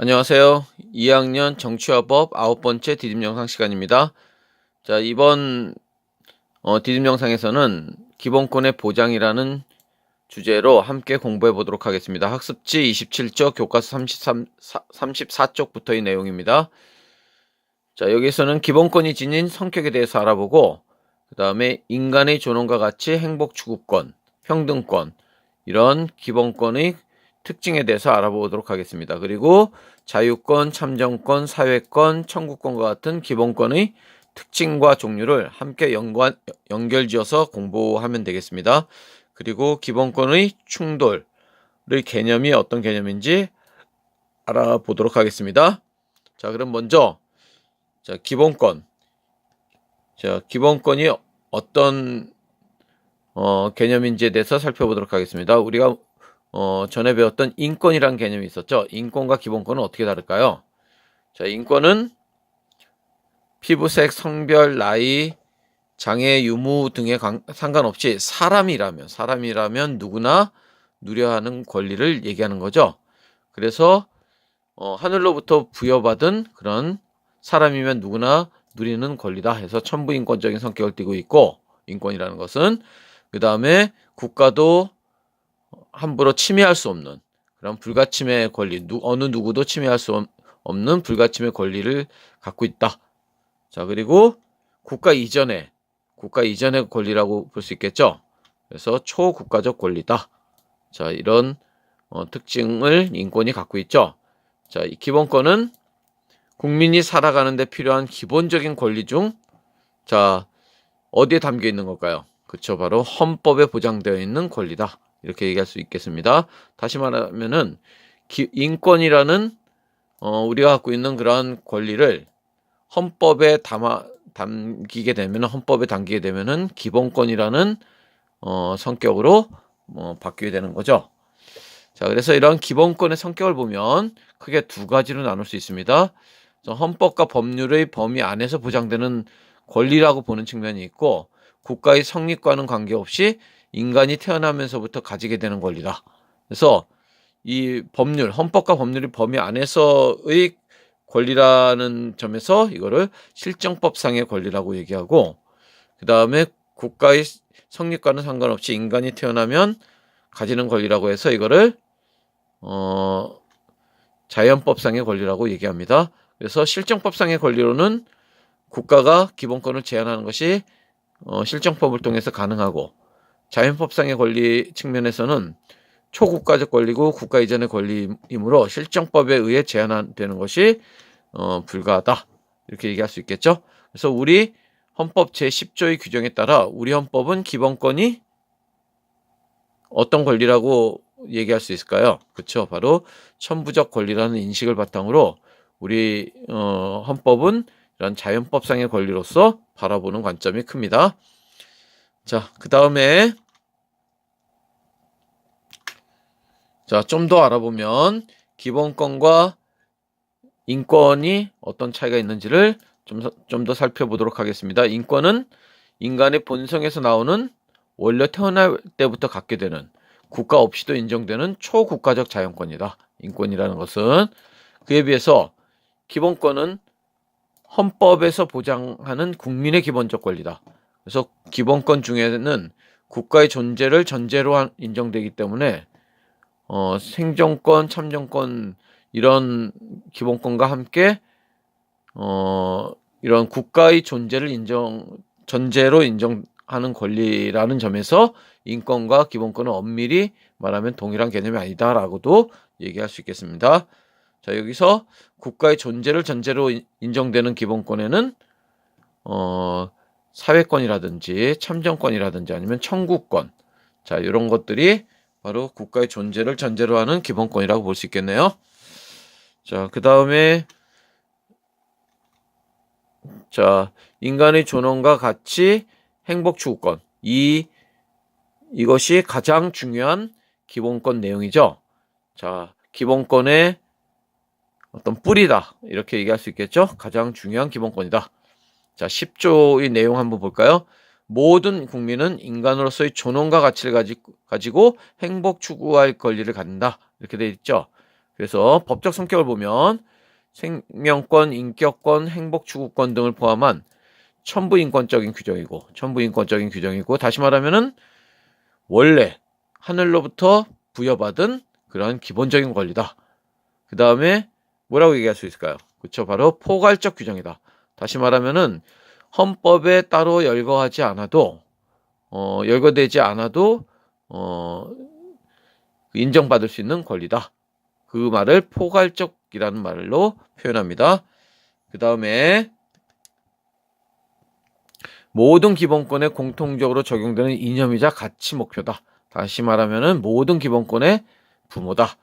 안녕하세요. 2학년 정치화법 9번째 디딤 영상 시간입니다. 자, 이번 디딤 영상에서는 기본권의 보장이라는 주제로 함께 공부해 보도록 하겠습니다. 학습지 27쪽, 교과서 34쪽부터의 내용입니다. 자, 여기서는 기본권이 지닌 성격에 대해서 알아보고, 그 다음에 인간의 존엄과 같이 행복 추구권, 평등권, 이런 기본권의 특징에 대해서 알아보도록 하겠습니다. 그리고 자유권, 참정권, 사회권, 청구권과 같은 기본권의 특징과 종류를 함께 연결지어서 공부하면 되겠습니다. 그리고 기본권의 충돌의 개념이 어떤 개념인지 알아보도록 하겠습니다. 자, 그럼 먼저 기본권. 기본권이 어떤 개념인지에 대해서 살펴보도록 하겠습니다. 우리가 전에 배웠던 인권이라는 개념이 있었죠. 인권과 기본권은 어떻게 다를까요? 자, 인권은 피부색, 성별, 나이, 장애, 유무 등에 상관없이 사람이라면 누구나 누려야 하는 권리를 얘기하는 거죠. 그래서 하늘로부터 부여받은 그런 사람이면 누구나 누리는 권리다 해서 천부인권적인 성격을 띠고 있고, 인권이라는 것은 그 다음에 국가도 함부로 침해할 수 없는 그런 불가침의 권리, 어느 누구도 침해할 수 없는 불가침의 권리를 갖고 있다. 자, 그리고 국가 이전의 권리라고 볼 수 있겠죠. 그래서 초국가적 권리다. 자, 이런 특징을 인권이 갖고 있죠. 자, 이 기본권은 국민이 살아가는 데 필요한 기본적인 권리 중, 자, 어디에 담겨 있는 걸까요? 그쵸, 바로 헌법에 보장되어 있는 권리다. 이렇게 얘기할 수 있겠습니다. 다시 말하면은 인권이라는 우리가 갖고 있는 그러한 권리를 헌법에 담기게 되면은 기본권이라는 성격으로 바뀌게 되는 거죠. 자, 그래서 이런 기본권의 성격을 보면 크게 두 가지로 나눌 수 있습니다. 헌법과 법률의 범위 안에서 보장되는 권리라고 보는 측면이 있고, 국가의 성립과는 관계없이 인간이 태어나면서부터 가지게 되는 권리다. 그래서 이 헌법과 법률의 범위 안에서의 권리라는 점에서 이거를 실정법상의 권리라고 얘기하고, 그 다음에 국가의 성립과는 상관없이 인간이 태어나면 가지는 권리라고 해서 이거를 자연법상의 권리라고 얘기합니다. 그래서 실정법상의 권리로는 국가가 기본권을 제한하는 것이 실정법을 통해서 가능하고, 자연법상의 권리 측면에서는 초국가적 권리고 국가 이전의 권리이므로 실정법에 의해 제한되는 것이 불가하다. 이렇게 얘기할 수 있겠죠. 그래서 우리 헌법 제10조의 규정에 따라 우리 헌법은 기본권이 어떤 권리라고 얘기할 수 있을까요? 그렇죠. 바로 천부적 권리라는 인식을 바탕으로 우리 헌법은 이런 자연법상의 권리로서 바라보는 관점이 큽니다. 자, 그 다음에 좀 더 알아보면 기본권과 인권이 어떤 차이가 있는지를 좀 더 살펴보도록 하겠습니다. 인권은 인간의 본성에서 나오는 원래 태어날 때부터 갖게 되는 국가 없이도 인정되는 초국가적 자연권이다. 인권이라는 것은. 그에 비해서 기본권은 헌법에서 보장하는 국민의 기본적 권리다. 그래서 기본권 중에는 국가의 존재를 전제로 인정되기 때문에 생존권, 참정권 이런 기본권과 함께 이런 국가의 존재를 전제로 인정하는 권리라는 점에서 인권과 기본권은 엄밀히 말하면 동일한 개념이 아니다라고도 얘기할 수 있겠습니다. 자, 여기서 국가의 존재를 전제로 인정되는 기본권에는 사회권이라든지 참정권이라든지 아니면 청구권, 자, 이런 것들이 바로 국가의 존재를 전제로 하는 기본권이라고 볼 수 있겠네요. 자, 그 다음에 인간의 존엄과 가치, 행복 추구권. 이것이 가장 중요한 기본권 내용이죠. 자, 기본권의 어떤 뿌리다. 이렇게 얘기할 수 있겠죠. 가장 중요한 기본권이다. 자, 10조의 내용 한번 볼까요? 모든 국민은 인간으로서의 존엄과 가치를 가지고 행복 추구할 권리를 갖는다. 이렇게 되어 있죠. 그래서 법적 성격을 보면 생명권, 인격권, 행복추구권 등을 포함한 천부인권적인 규정이고, 다시 말하면은 원래 하늘로부터 부여받은 그런 기본적인 권리다. 그 다음에 뭐라고 얘기할 수 있을까요? 그쵸, 바로 포괄적 규정이다. 다시 말하면은 헌법에 따로 열거되지 않아도 인정받을 수 있는 권리다. 그 말을 포괄적이라는 말로 표현합니다. 그 다음에 모든 기본권에 공통적으로 적용되는 이념이자 가치 목표다. 다시 말하면은 모든 기본권의 부모다.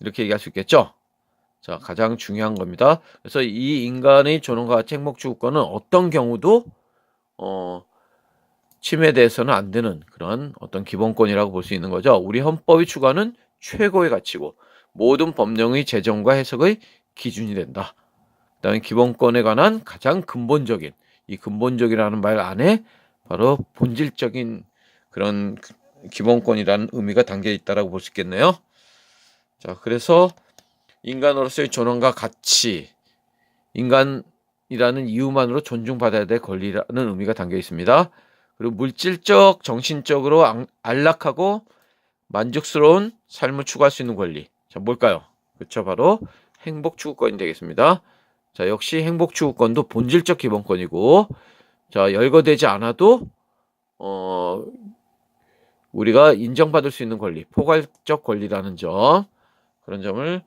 이렇게 얘기할 수 있겠죠. 자, 가장 중요한 겁니다. 그래서 이 인간의 존엄과 가치 행복추구권은 어떤 경우도 침해돼서는 안 되는 그런 어떤 기본권이라고 볼 수 있는 거죠. 우리 헌법이 추구하는 최고의 가치고 모든 법령의 제정과 해석의 기준이 된다. 그다음에 기본권에 관한 가장 근본적인, 이 근본적이라는 말 안에 바로 본질적인 그런 기본권이라는 의미가 담겨 있다라고 볼 수 있겠네요. 자, 그래서 인간으로서의 존엄과 가치, 인간이라는 이유만으로 존중받아야 될 권리라는 의미가 담겨 있습니다. 그리고 물질적, 정신적으로 안락하고 만족스러운 삶을 추구할 수 있는 권리. 자, 뭘까요? 그렇죠, 바로 행복추구권이 되겠습니다. 자, 역시 행복추구권도 본질적 기본권이고, 자, 열거되지 않아도 우리가 인정받을 수 있는 권리, 포괄적 권리라는 점, 그런 점을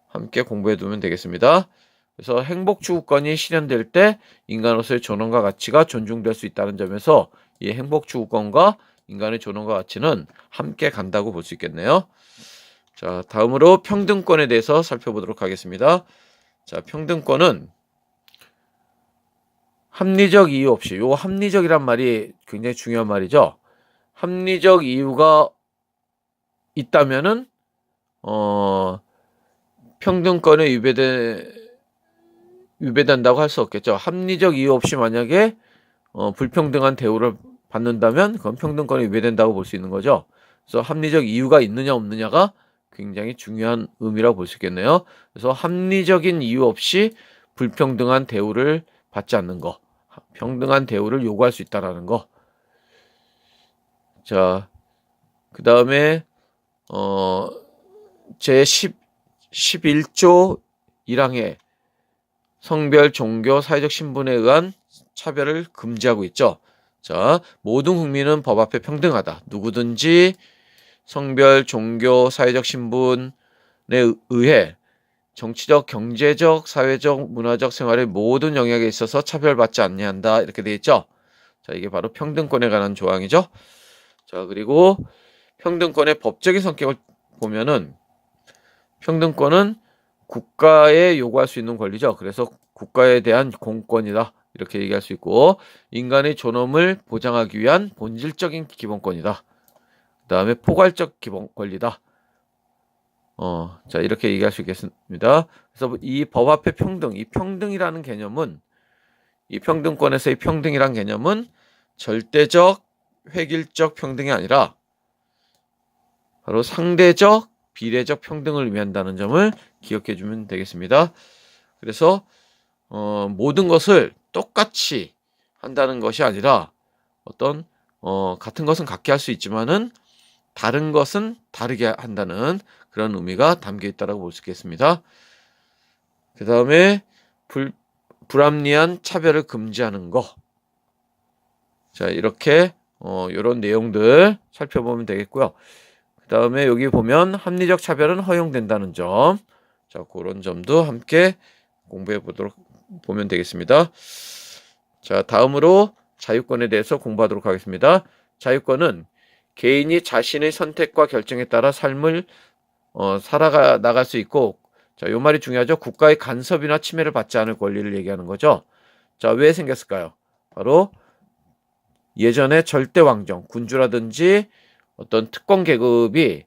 함께 공부해 두면 되겠습니다. 그래서 행복추구권이 실현될 때 인간으로서의 존엄과 가치가 존중될 수 있다는 점에서 이 행복추구권과 인간의 존엄과 가치는 함께 간다고 볼 수 있겠네요. 자, 다음으로 평등권에 대해서 살펴보도록 하겠습니다. 자, 평등권은 합리적 이유 없이, 요 합리적이란 말이 굉장히 중요한 말이죠. 합리적 이유가 있다면은 평등권에 위배된다고 할 수 없겠죠. 합리적 이유 없이 만약에 불평등한 대우를 받는다면 그건 평등권에 위배된다고 볼 수 있는 거죠. 그래서 합리적 이유가 있느냐 없느냐가 굉장히 중요한 의미라고 볼 수 있겠네요. 그래서 합리적인 이유 없이 불평등한 대우를 받지 않는 거, 평등한 대우를 요구할 수 있다라는 거. 자, 그 다음에 제 11조 1항에 성별, 종교, 사회적 신분에 의한 차별을 금지하고 있죠. 자, 모든 국민은 법 앞에 평등하다. 누구든지 성별, 종교, 사회적 신분에 의해 정치적, 경제적, 사회적, 문화적 생활의 모든 영역에 있어서 차별받지 않냐한다. 이렇게 되어 있죠. 자, 이게 바로 평등권에 관한 조항이죠. 자, 그리고 평등권의 법적인 성격을 보면은 평등권은 국가에 요구할 수 있는 권리죠. 그래서 국가에 대한 공권이다. 이렇게 얘기할 수 있고, 인간의 존엄을 보장하기 위한 본질적인 기본권이다. 그 다음에 포괄적 기본 권리다. 자, 이렇게 얘기할 수 있겠습니다. 그래서 이 법 앞의 평등, 이 평등이라는 개념은, 이 평등권에서의 평등이란 개념은 절대적, 획일적 평등이 아니라 바로 상대적, 비례적 평등을 의미한다는 점을 기억해 주면 되겠습니다. 그래서 모든 것을 똑같이 한다는 것이 아니라 어떤 같은 것은 같게 할 수 있지만은 다른 것은 다르게 한다는 그런 의미가 담겨 있다고 볼 수 있겠습니다. 그 다음에 불합리한 차별을 금지하는 거. 자, 이렇게 이런 내용들 살펴보면 되겠고요. 그 다음에 여기 보면 합리적 차별은 허용된다는 점. 자, 그런 점도 함께 공부해 보면 되겠습니다. 자, 다음으로 자유권에 대해서 공부하도록 하겠습니다. 자유권은 개인이 자신의 선택과 결정에 따라 삶을 살아가 나갈 수 있고, 자, 요 말이 중요하죠. 국가의 간섭이나 침해를 받지 않을 권리를 얘기하는 거죠. 자, 왜 생겼을까요? 바로 예전에 절대 왕정, 군주라든지 어떤 특권 계급이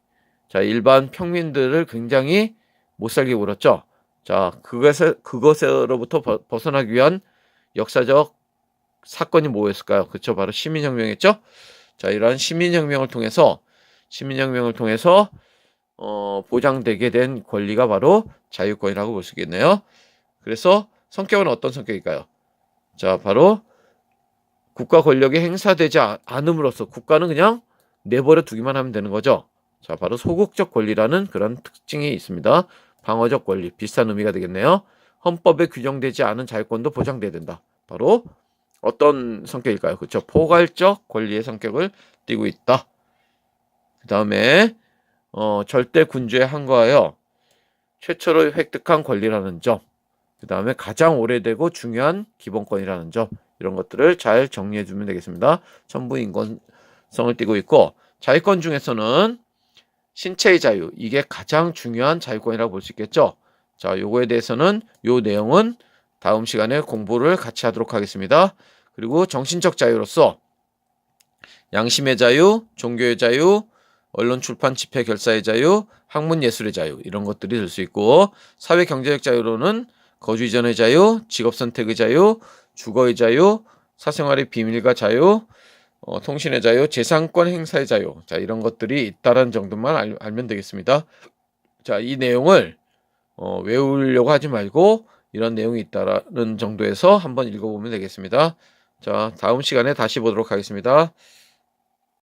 자, 일반 평민들을 굉장히 못살게 굴었죠. 자, 그것으로부터 벗어나기 위한 역사적 사건이 뭐였을까요? 그렇죠. 바로 시민혁명이었죠. 자, 이러한 시민혁명을 통해서 보장되게 된 권리가 바로 자유권이라고 볼 수 있겠네요. 그래서 성격은 어떤 성격일까요? 자, 바로 국가 권력이 행사되지 않음으로써 국가는 그냥 내버려 두기만 하면 되는 거죠. 자, 바로 소극적 권리라는 그런 특징이 있습니다. 방어적 권리, 비슷한 의미가 되겠네요. 헌법에 규정되지 않은 자유권도 보장돼야 된다. 바로 어떤 성격일까요? 그렇죠. 포괄적 권리의 성격을 띠고 있다. 그 다음에 절대 군주에 항거하여 최초로 획득한 권리라는 점. 그 다음에 가장 오래되고 중요한 기본권이라는 점. 이런 것들을 잘 정리해 주면 되겠습니다. 전부 인권성을 띠고 있고, 자유권 중에서는 신체의 자유, 이게 가장 중요한 자유권이라고 볼 수 있겠죠. 자, 요거에 대해서는 요 내용은 다음 시간에 공부를 같이 하도록 하겠습니다. 그리고 정신적 자유로서 양심의 자유, 종교의 자유, 언론 출판 집회 결사의 자유, 학문 예술의 자유, 이런 것들이 될 수 있고, 사회 경제적 자유로는 거주 이전의 자유, 직업 선택의 자유, 주거의 자유, 사생활의 비밀과 자유, 통신의 자유, 재산권 행사의 자유. 자, 이런 것들이 있다는 정도만 알면 되겠습니다. 자, 이 내용을 외우려고 하지 말고 이런 내용이 있다는 정도에서 한번 읽어보면 되겠습니다. 자, 다음 시간에 다시 보도록 하겠습니다.